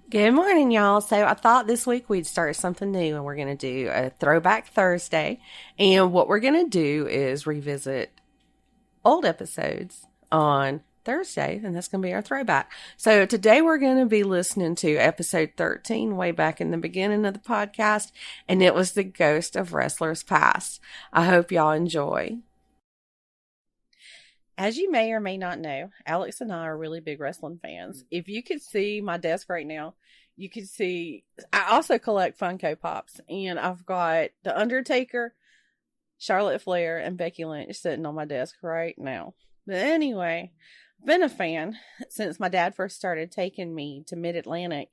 Good morning, y'all. So I thought this week we'd start something new and we're going to do a Throwback Thursday. And what we're going to do is revisit old episodes on Thursday, and that's going to be our throwback. So today we're going to be listening to episode 13, way back in the beginning of the podcast, and it was the Ghost of Wrestlers Past. I hope y'all enjoy. As you may or may not know, Alex and I are really big wrestling fans. If you could see my desk right now, you could see I also collect Funko Pops, and I've got The Undertaker, Charlotte Flair, and Becky Lynch sitting on my desk right now. But anyway, I've been a fan since my dad first started taking me to Mid-Atlantic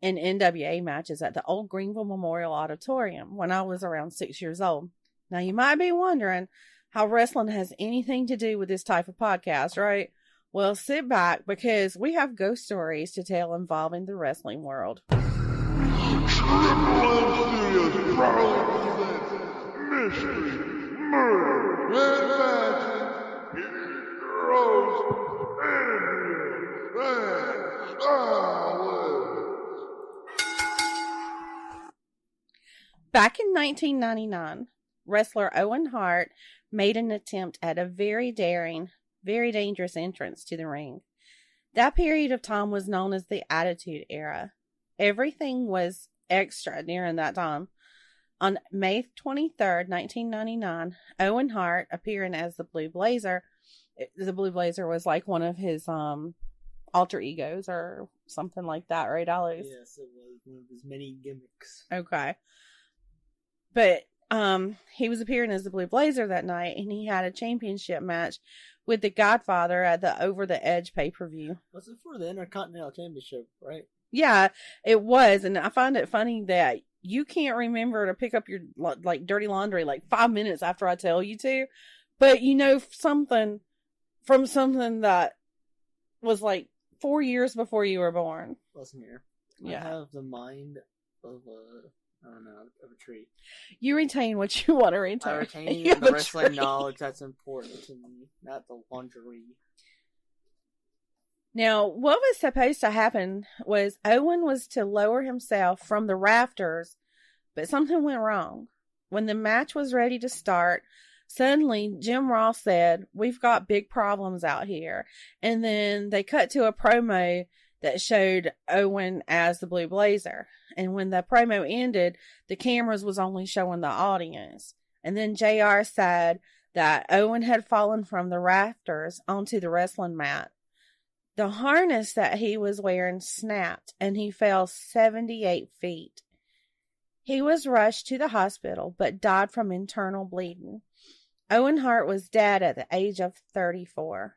and NWA matches at the old Greenville Memorial Auditorium when I was around 6 years old. Now, you might be wondering how wrestling has anything to do with this type of podcast, right? Well, sit back because we have ghost stories to tell involving the wrestling world. Back in 1999, wrestler Owen Hart made an attempt at a very daring, very dangerous entrance to the ring. That period of time was known as the Attitude Era. Everything was extra during that time. On May 23rd, 1999, Owen Hart, appearing as the Blue Blazer, the Blue Blazer was like one of his alter egos or something like that, right, Alex? Yes, it was one of his many gimmicks. Okay. But he was appearing as the Blue Blazer that night, and he had a championship match with the Godfather at the Over the Edge pay-per-view. Was it for the Intercontinental Championship, right? Yeah, it was, and I find it funny that you can't remember to pick up your dirty laundry 5 minutes after I tell you to, but you know something from something that was 4 years before you were born. Listen here. Yeah. I have the mind of of a tree. You retain what you want to retain. I retain the wrestling knowledge that's important to me, not the lingerie. Now, what was supposed to happen was Owen was to lower himself from the rafters, but something went wrong. When the match was ready to start, suddenly Jim Ross said, "We've got big problems out here." And then they cut to a promo that showed Owen as the Blue Blazer. And when the promo ended, the cameras was only showing the audience. And then JR said that Owen had fallen from the rafters onto the wrestling mat. The harness that he was wearing snapped, and he fell 78 feet. He was rushed to the hospital, but died from internal bleeding. Owen Hart was dead at the age of 34.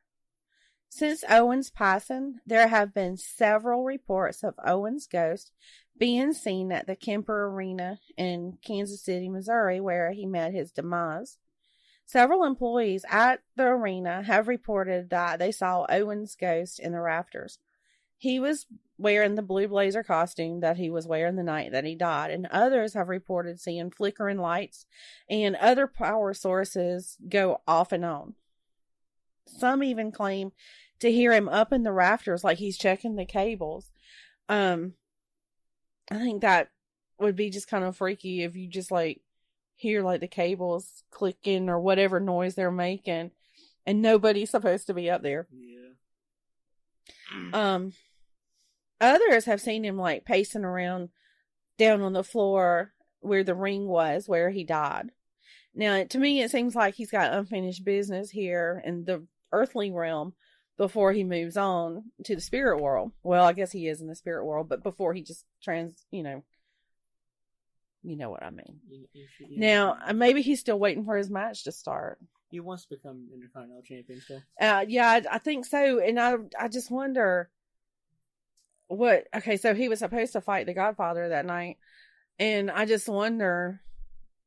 Since Owen's passing, there have been several reports of Owen's ghost being seen at the Kemper Arena in Kansas City, Missouri, where he met his demise. Several employees at the arena have reported that they saw Owen's ghost in the rafters. He was wearing the Blue Blazer costume that he was wearing the night that he died, and others have reported seeing flickering lights and other power sources go off and on. Some even claim to hear him up in the rafters like he's checking the cables. I think that would be just kind of freaky if you just hear the cables clicking or whatever noise they're making, and nobody's supposed to be up there. Yeah. Others have seen him pacing around down on the floor where the ring was, where he died. Now, to me, it seems like he's got unfinished business here in the earthly realm before he moves on to the spirit world. Well, I guess he is in the spirit world, but before he just you know what I mean. Now, maybe he's still waiting for his match to start. He wants to become Intercontinental Champion still. Yeah, I think so. And I just wonder so he was supposed to fight the Godfather that night. And I just wonder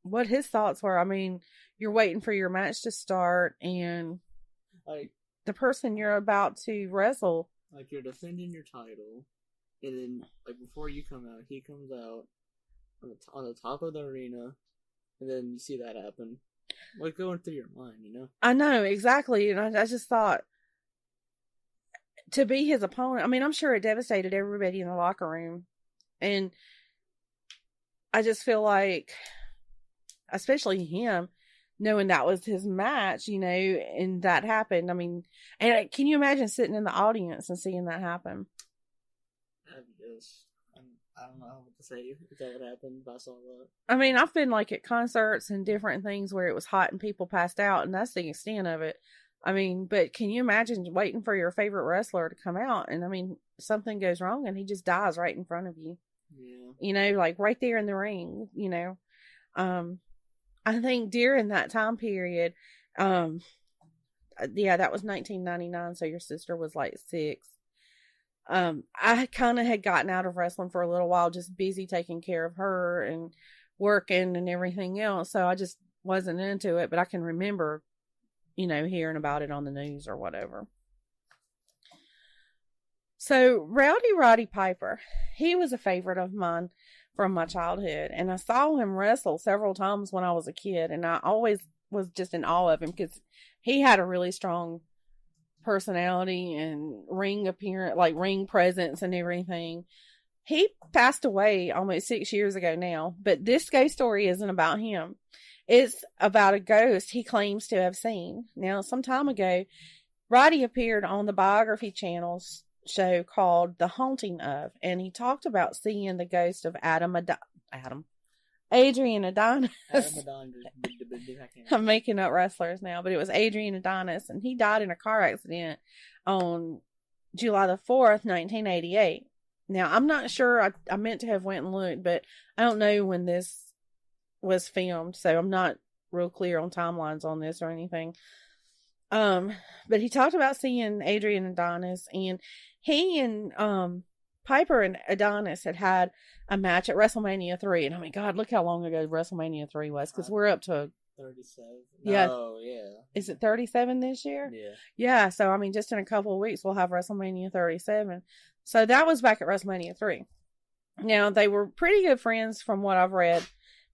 what his thoughts were. I mean, you're waiting for your match to start, and the person you're about to wrestle. You're defending your title, and then, before you come out, he comes out on the top of the arena, and then you see that happen. What's going through your mind, I know, exactly. And I just thought, to be his opponent, I mean, I'm sure it devastated everybody in the locker room And I just feel like, especially him, knowing that was his match, you know, and that happened. I mean, and can you imagine sitting in the audience and seeing that happen? I don't know what to say if that would happen if I saw that. I mean, I've been like at concerts and different things where it was hot and people passed out, and that's the extent of it. I mean, but can you imagine waiting for your favorite wrestler to come out, and I mean, something goes wrong and he just dies right in front of you? Yeah. You know, like right there in the ring, you know. I think during that time period, yeah, that was 1999, so your sister was like 6. I kind of had gotten out of wrestling for a little while, just busy taking care of her and working and everything else. So I just wasn't into it, but I can remember, you know, hearing about it on the news or whatever. So Roddy Piper, he was a favorite of mine from my childhood, and I saw him wrestle several times when I was a kid, and I always was just in awe of him because he had a really strong personality and ring appearance, like ring presence and everything. He passed away almost 6 years ago now, but this ghost story isn't about him. It's about a ghost he claims to have seen. Now, some time ago, Roddy appeared on the Biography Channel's show called The Haunting of, and he talked about seeing the ghost of Adrian Adonis. I'm making up wrestlers now, but it was Adrian Adonis, and he died in a car accident on July the 4th, 1988. Now, I'm not sure, I meant to have went and looked, but I don't know when this was filmed, so I'm not real clear on timelines on this or anything. But he talked about seeing Adrian Adonis, and he and Piper and Adonis had a match at WrestleMania 3. And I mean, God, look how long ago WrestleMania 3 was, because we're up to 37. Yeah. Oh, yeah. Is it 37 this year? Yeah. Yeah, so I mean, just in a couple of weeks, we'll have WrestleMania 37. So that was back at WrestleMania 3. Now, they were pretty good friends from what I've read,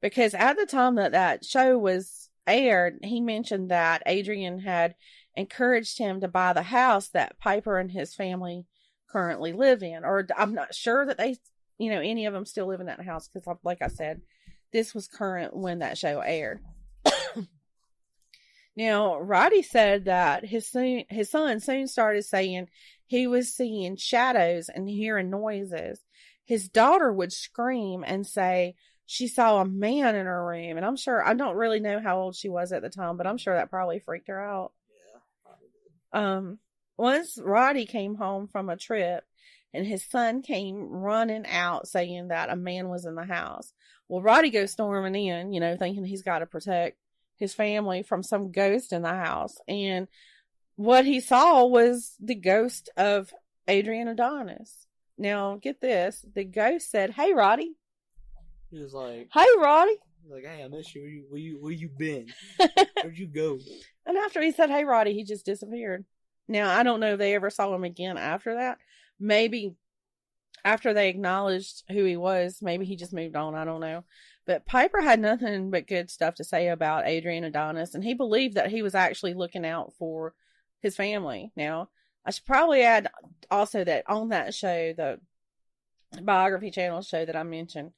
because at the time that show was aired, he mentioned that Adrian had encouraged him to buy the house that Piper and his family currently live in. Or I'm not sure that they, you know, any of them still live in that house, because like I said, this was current when that show aired. Now, Roddy said that his son soon started saying he was seeing shadows and hearing noises. His daughter would scream and say she saw a man in her room. And I'm sure, I don't really know how old she was at the time, but I'm sure that probably freaked her out. Yeah. Once Roddy came home from a trip, and his son came running out saying that a man was in the house. Well, Roddy goes storming in, you know, thinking he's got to protect his family from some ghost in the house. And what he saw was the ghost of Adrian Adonis. Now, get this. The ghost said, "Hey, Roddy." He was like, "Hey, Roddy." Like, "Hey, I miss you. Where you been? Where'd you go?" And after he said, "Hey, Roddy," he just disappeared. Now, I don't know if they ever saw him again after that. Maybe after they acknowledged who he was, maybe he just moved on. I don't know. But Piper had nothing but good stuff to say about Adrian Adonis, and he believed that he was actually looking out for his family. Now, I should probably add also that on that show, the Biography Channel show that I mentioned,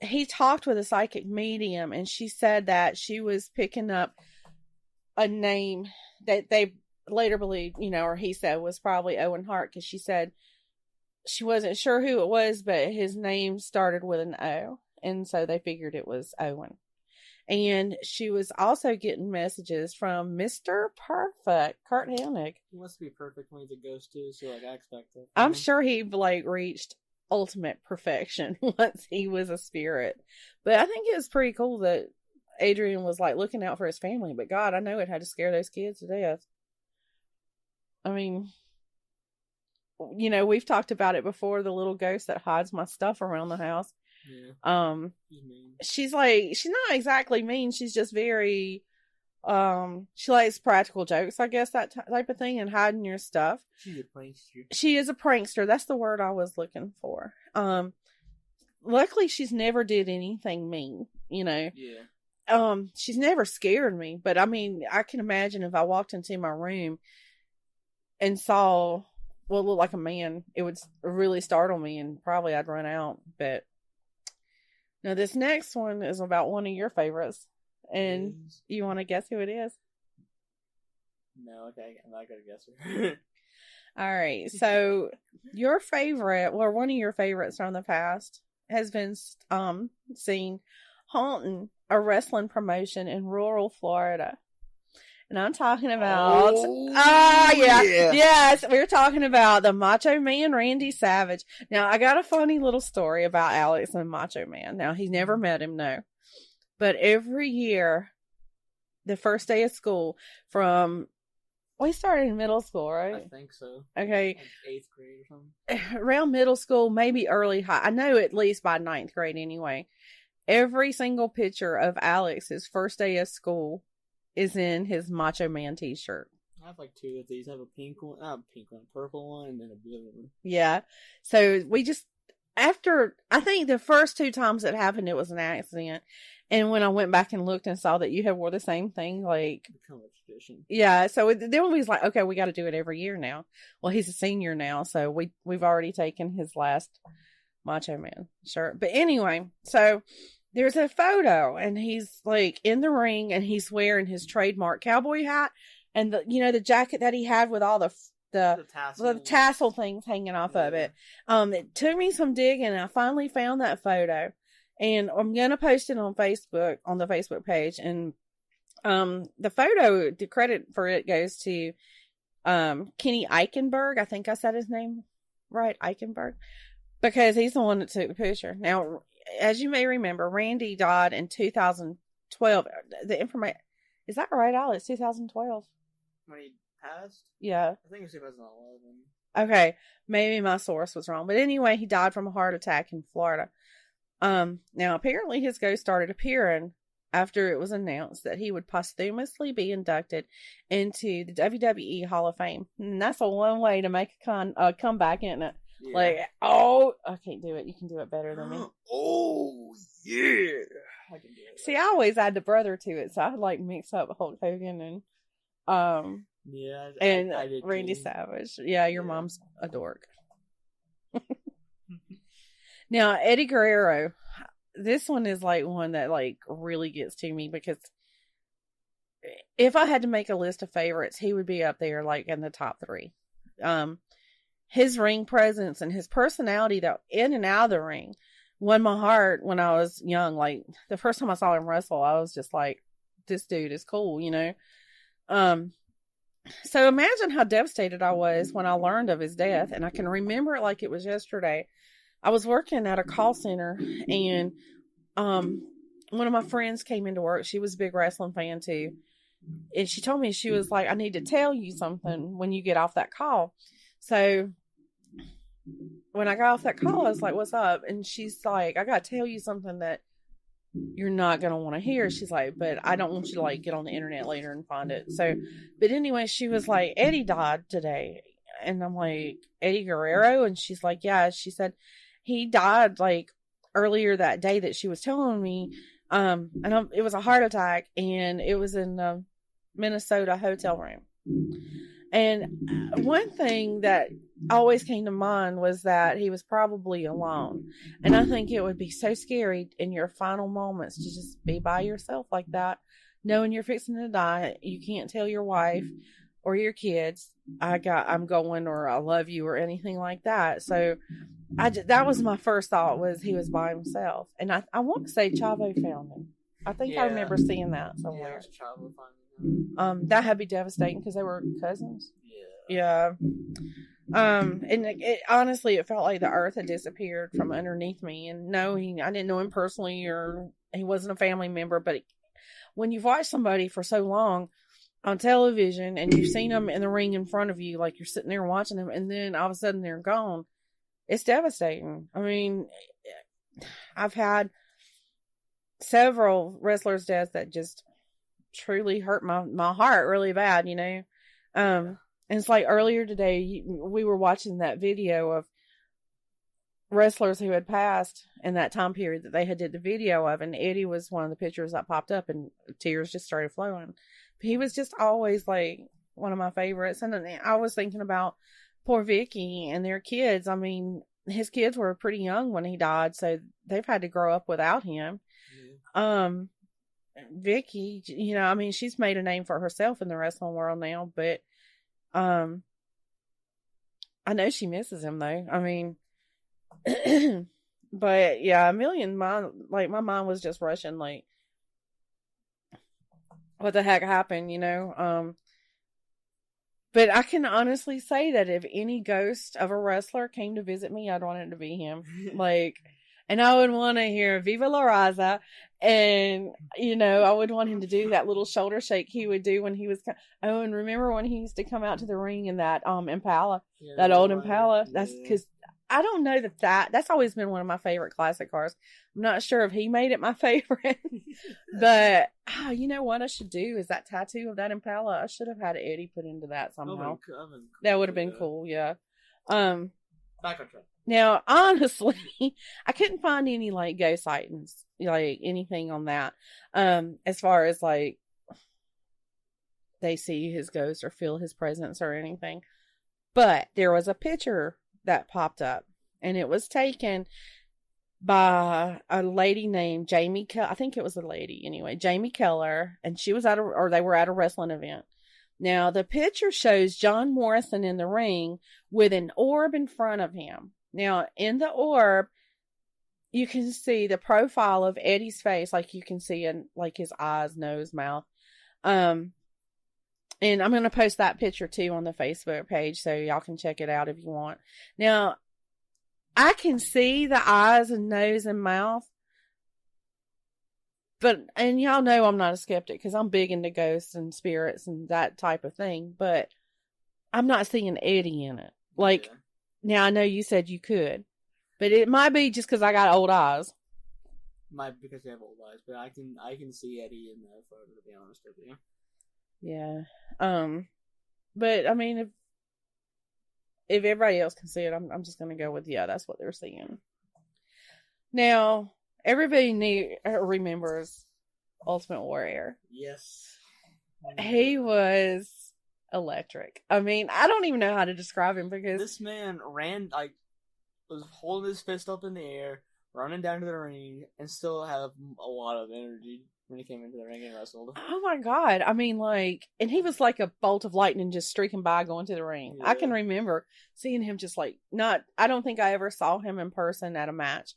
he talked with a psychic medium, and she said that she was picking up a name that they later believed, you know, or he said was probably Owen Hart, because she said she wasn't sure who it was, but his name started with an O, and so they figured it was Owen. And she was also getting messages from Mr. Perfect, Kurt Hennig. He must be perfect when he's a ghost too, so like I expect it. I'm sure he like reached ultimate perfection once he was a spirit. But I think it was pretty cool that Adrian was like looking out for his family. But God, I know it had to scare those kids to death. I mean, you know, we've talked about it before, the little ghost that hides my stuff around the house. Yeah. She's not exactly mean. She's just very, she likes practical jokes, I guess, that type of thing, and hiding your stuff. She's a prankster. She is a prankster. That's the word I was looking for. Luckily she's never did anything mean, you know. Yeah. She's never scared me, but I mean, I can imagine if I walked into my room and saw look like a man, it would really startle me, and probably I'd run out. But now this next one is about one of your favorites, and you want to guess who it is? No, okay, I'm not gonna guess her. All right, so your favorite, or one of your favorites from the past, has been seen haunting a wrestling promotion in rural Florida. And I'm talking about, yes, we're talking about the Macho Man, Randy Savage. Now, I got a funny little story about Alex and Macho Man. Now, he's never met him, no. But every year, the first day of school, we started in middle school, right? I think so. Okay. Like 8th grade or something. Around middle school, maybe early high. I know at least by 9th grade anyway. Every single picture of Alex's first day of school is in his Macho Man t-shirt. I have like 2 of these. I have a pink one, a purple one, and then a blue one. Yeah. So we just, after, I think the first 2 times it happened, it was an accident. And when I went back and looked and saw that you had wore the same thing, like, become a tradition. Yeah. So then we was like, okay, we got to do it every year now. Well, he's a senior now, so we've already taken his last Macho Man shirt. But anyway, so there's a photo, and he's like in the ring, and he's wearing his trademark cowboy hat, and the jacket that he had with all the tassel things hanging off of it. It took me some digging, and I finally found that photo, and I'm gonna post it on Facebook, on the Facebook page. And the photo, the credit for it goes to Kenny Eichenberg. I think I said his name right, Eichenberg, because he's the one that took the picture. Now, as you may remember, Randy died in 2012. The information, is that right, Alex? 2012. When he passed? Yeah. I think it was 2011. Okay, maybe my source was wrong, but anyway, he died from a heart attack in Florida. Now apparently his ghost started appearing after it was announced that he would posthumously be inducted into the WWE Hall of Fame. And that's a one way to make a comeback, isn't it? Yeah. Like, I can't do it. You can do it better than me. Oh, yeah. I can do it. See, I always add the brother to it, so I like mix up Hulk Hogan and I did Randy Savage. Yeah, your mom's a dork. Now, Eddie Gurrerro, this one is like one that like really gets to me, because if I had to make a list of favorites, he would be up there like in the top 3. His ring presence and his personality, though, in and out of the ring, won my heart when I was young. Like, the first time I saw him wrestle, I was just like, this dude is cool, So imagine how devastated I was when I learned of his death, and I can remember it like it was yesterday. I was working at a call center, and one of my friends came into work. She was a big wrestling fan too, and she told me, she was like, I need to tell you something when you get off that call. So when I got off that call, I was like, what's up? And she's like, I got to tell you something that you're not going to want to hear. She's like, but I don't want you to like get on the internet later and find it. So, but anyway, she was like, Eddie died today. And I'm like, Eddie Gurrerro? And she's like, yeah. She said he died like earlier that day that she was telling me. It was a heart attack, and it was in the Minnesota hotel room. And one thing that always came to mind was that he was probably alone. And I think it would be so scary in your final moments to just be by yourself like that, knowing you're fixing to die. You can't tell your wife or your kids, I'm going, or I love you, or anything like that. So that was my first thought, was he was by himself. And I want to say Chavo found him. I think I remember seeing that somewhere. Yeah, Chavo found him. That had to be devastating because they were cousins. Yeah. And it honestly, it felt like the earth had disappeared from underneath me. And no, I didn't know him personally, or he wasn't a family member. But when you've watched somebody for so long on television, and you've seen them in the ring in front of you, like you're sitting there watching them, and then all of a sudden they're gone, it's devastating. I mean, I've had several wrestlers' deaths that just truly hurt my heart really bad, and it's like earlier today, we were watching that video of wrestlers who had passed in that time period that they had did the video of, and Eddie was one of the pictures that popped up, and tears just started flowing. He was just always like one of my favorites. And I was thinking about poor Vicky and their kids. I mean, his kids were pretty young when he died, so they've had to grow up without him. Yeah. Vicky, you know, I mean, she's made a name for herself in the wrestling world now, but I know she misses him though. I mean, but yeah, my mind was just rushing, like, what the heck happened, you know? But I can honestly say that if any ghost of a wrestler came to visit me, I'd want it to be him. Like, and I would want to hear Viva La Raza. And, you know, I would want him to do that little shoulder shake he would do when he was, oh, and remember when he used to come out to the ring in that, Impala, that old Impala? That's because I don't know that's always been one of my favorite classic cars. I'm not sure if he made it my favorite, but you know what I should do is that tattoo of that Impala. I should have had Eddie put into that somehow. Cool. That would have been cool. Yeah. Back on track. Now, honestly, I couldn't find any like ghost sightings, like anything on that. As far as like they see his ghost or feel his presence or anything, but there was a picture that popped up, and it was taken by a lady named Jamie I think it was a lady anyway, Jamie Keller, and she was they were at a wrestling event. Now, the picture shows John Morrison in the ring with an orb in front of him. Now, in the orb, you can see the profile of Eddie's face, like you can see in like his eyes, nose, mouth. And I'm going to post that picture too on the Facebook page so y'all can check it out if you want. Now, I can see the eyes and nose and mouth. And y'all know I'm not a skeptic because I'm big into ghosts and spirits and that type of thing. But I'm not seeing Eddie in it. Like, now I know you said you could. But it might be just because I got old eyes. Might be because you have old eyes. But I can see Eddie in that photo, to be honest with you. Yeah. But I mean, if everybody else can see it, I'm just gonna go with that's what they're seeing. Now, everybody remembers Ultimate Warrior. Yes. He was electric. I mean, I don't even know how to describe him because this man was holding his fist up in the air, running down to the ring, and still have a lot of energy when he came into the ring and wrestled. Oh my God. I mean, like, and he was like a bolt of lightning just streaking by going to the ring. Yeah. I can remember seeing him just like, I don't think I ever saw him in person at a match,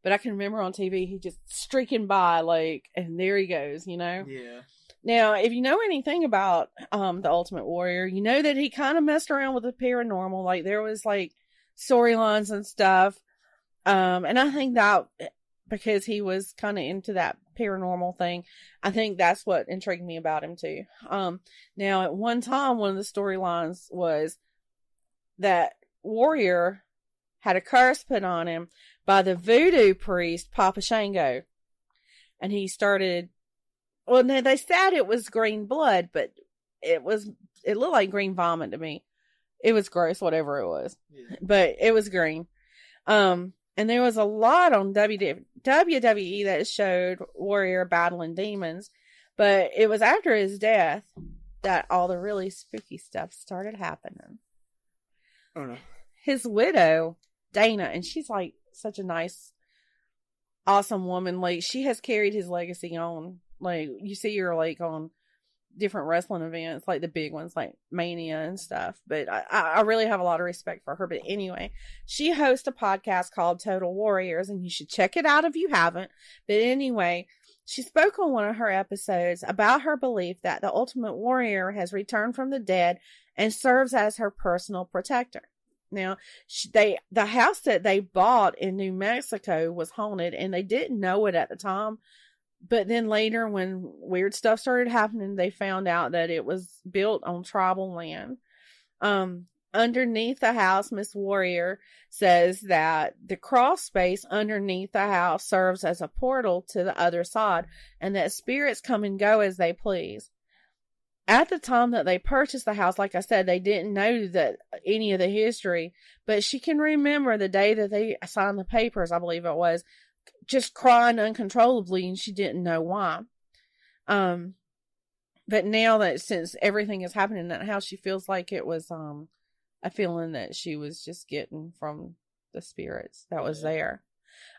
but I can remember on TV, he just streaking by like, and there he goes, you know? Yeah. Now, if you know anything about the Ultimate Warrior, you know that he kind of messed around with the paranormal. Like, there was like storylines and stuff. And I think that because he was kind of into that paranormal thing, I think that's what intrigued me about him too. Now at one time, one of the storylines was that Warrior had a curse put on him by the voodoo priest Papa Shango, and he started. Well, no, they said it was green blood, but it looked like green vomit to me. It was gross, whatever it was, but it was green. And there was a lot on WWE that showed Warrior battling demons, but it was after his death that all the really spooky stuff started happening. Oh no. His widow, Dana, and she's like such a nice, awesome woman. Like, she has carried his legacy on. Like, you see her like on different wrestling events, like the big ones like Mania and stuff, but I really have a lot of respect for her. But anyway, she hosts a podcast called Total Warriors, and you should check it out if you haven't. But anyway, she spoke on one of her episodes about her belief that the Ultimate Warrior has returned from the dead and serves as her personal protector. Now, the house that they bought in New Mexico was haunted, and they didn't know it at the time. But then later, when weird stuff started happening, they found out that it was built on tribal land. Underneath the house, Miss Warrior says that the crawl space underneath the house serves as a portal to the other side, and that spirits come and go as they please. At the time that they purchased the house, like I said, they didn't know that any of the history, but she can remember the day that they signed the papers, I believe it was, just crying uncontrollably, and she didn't know why. But now that since everything is happening in that house, she feels like it was a feeling that she was just getting from the spirits that was there.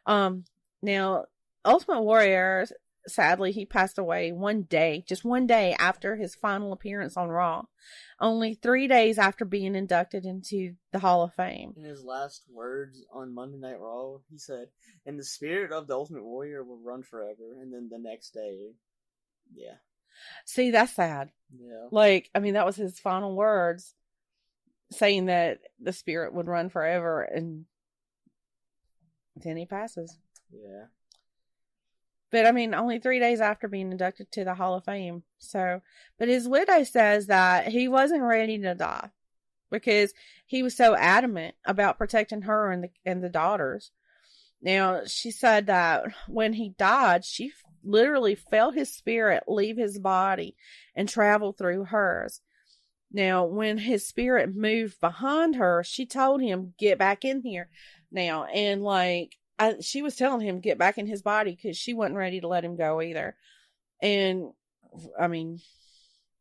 Now, Ultimate Warrior, sadly, he passed away just one day after his final appearance on Raw. Only 3 days after being inducted into the Hall of Fame. In his last words on Monday Night Raw, he said, "And the spirit of the Ultimate Warrior will run forever." And then the next day, yeah. See, that's sad. Yeah. Like, I mean, that was his final words, saying that the spirit would run forever, and then he passes. Yeah. But, I mean, only 3 days after being inducted to the Hall of Fame. So, but his widow says that he wasn't ready to die because he was so adamant about protecting her and the daughters. Now, she said that when he died, she literally felt his spirit leave his body and travel through hers. Now, when his spirit moved behind her, she told him, "Get back in here now." And like, she was telling him get back in his body because she wasn't ready to let him go either. And I mean,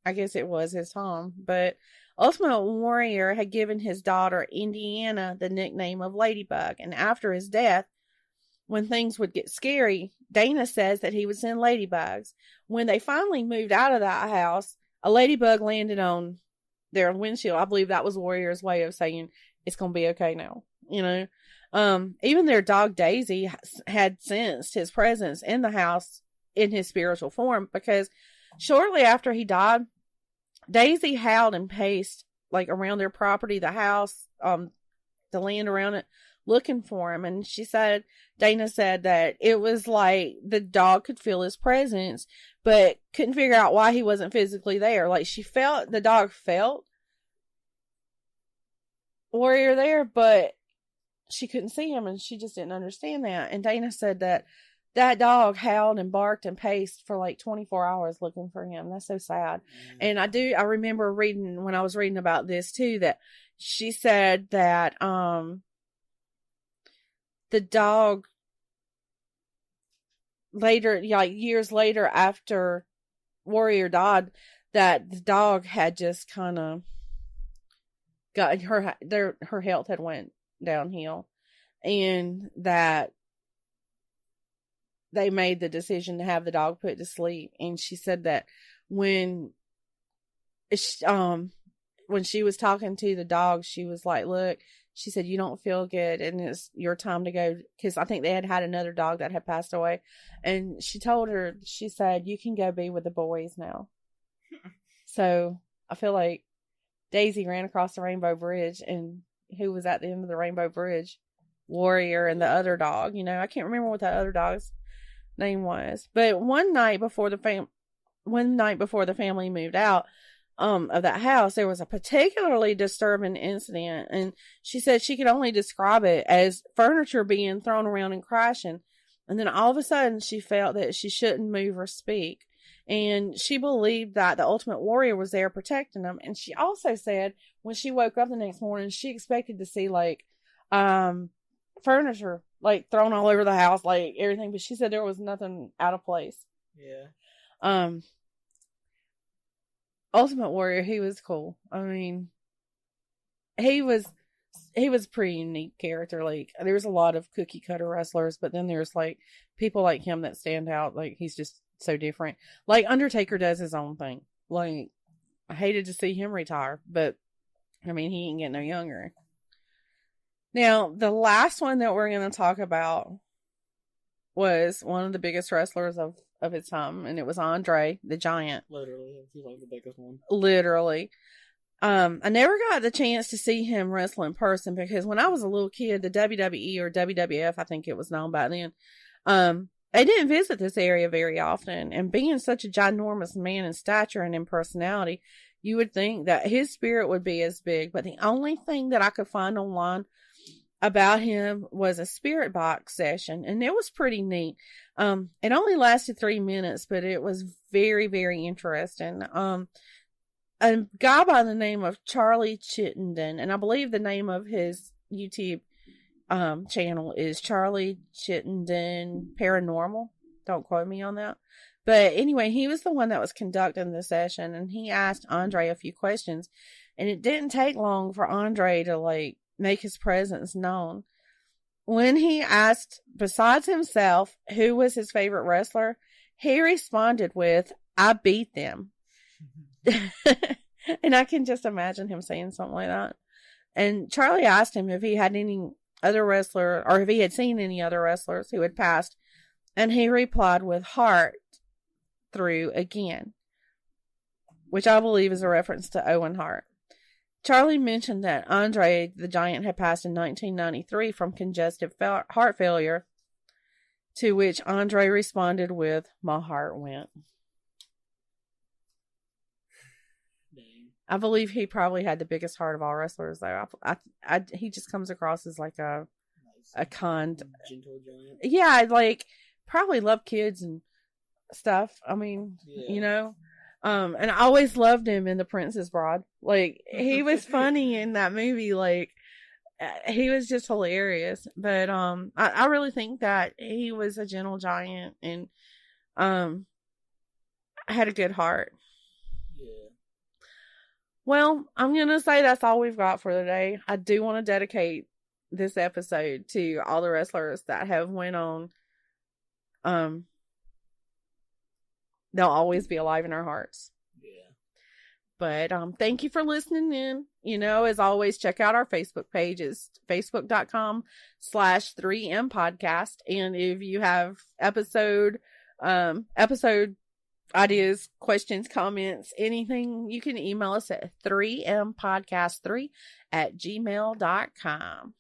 I guess it was his time, but Ultimate Warrior had given his daughter Indiana the nickname of Ladybug. And after his death, when things would get scary, Dana says that he would send ladybugs. When they finally moved out of that house, a ladybug landed on their windshield. I believe that was Warrior's way of saying it's going to be okay now, you know. Even their dog Daisy had sensed his presence in the house in his spiritual form, because shortly after he died, Daisy howled and paced like around their property, the house, the land around it, looking for him. And Dana said that it was like the dog could feel his presence, but couldn't figure out why he wasn't physically there. Like the dog felt Warrior there, but she couldn't see him, and she just didn't understand that. And Dana said that dog howled and barked and paced for like 24 hours looking for him. That's so sad. And I remember reading, when I was reading about this too, that she said that the dog later, like years later after Warrior died, that the dog had just kind of got her health had went downhill, and that they made the decision to have the dog put to sleep. And she said that when she was talking to the dog, she was like, "Look," she said, "you don't feel good, and it's your time to go," because I think they had another dog that had passed away. And she told her, she said, "You can go be with the boys now." So I feel like Daisy ran across the Rainbow Bridge, and who was at the end of the Rainbow Bridge? Warrior and the other dog. You know, I can't remember what that other dog's name was. But one night before the family moved out of that house, there was a particularly disturbing incident, and she said she could only describe it as furniture being thrown around and crashing. And then all of a sudden she felt that she shouldn't move or speak. And she believed that the Ultimate Warrior was there protecting them. And she also said when she woke up the next morning, she expected to see like furniture like thrown all over the house, like everything. But she said there was nothing out of place. Yeah. Ultimate Warrior, he was cool. I mean, he was a pretty unique character. Like, there's a lot of cookie cutter wrestlers, but then there's like people like him that stand out. Like, he's just so different. Like, Undertaker does his own thing. Like, I hated to see him retire, but I mean, he ain't getting no younger. Now, the last one that we're going to talk about was one of the biggest wrestlers of its time, and it was Andre the Giant. Literally, he's like the biggest one. Literally. I never got the chance to see him wrestle in person, because when I was a little kid, the WWE or WWF, I think it was known back then, they didn't visit this area very often. And being such a ginormous man in stature and in personality, you would think that his spirit would be as big. But the only thing that I could find online about him was a spirit box session, and it was pretty neat. It only lasted 3 minutes, but it was very, very interesting. A guy by the name of Charlie Chittenden, and I believe the name of his YouTube channel is Charlie Chittenden Paranormal. Don't quote me on that. But anyway, he was the one that was conducting the session, and he asked Andre a few questions. And it didn't take long for Andre to, like, make his presence known. When he asked, besides himself, who was his favorite wrestler, he responded with, "I beat them." And I can just imagine him saying something like that. And Charlie asked him if he had any other wrestler, or if he had seen any other wrestlers who had passed. And he replied with Hart through again, which I believe is a reference to Owen Hart. Charlie mentioned that Andre the Giant had passed in 1993 from congestive heart failure, to which Andre responded with, "My heart went." I believe he probably had the biggest heart of all wrestlers, though. He just comes across as like a kind, gentle giant. Yeah, like probably love kids and stuff. I mean, you know, and I always loved him in The Princess Bride. Like, he was funny in that movie. Like, he was just hilarious. But I really think that he was a gentle giant and had a good heart. Well, I'm going to say that's all we've got for today. I do want to dedicate this episode to all the wrestlers that have went on. They'll always be alive in our hearts. Yeah. But thank you for listening in. You know, as always, check out our Facebook page. It's facebook.com/3M podcast. And if you have episode ideas, questions, comments, anything, you can email us at 3mpodcast3@gmail.com.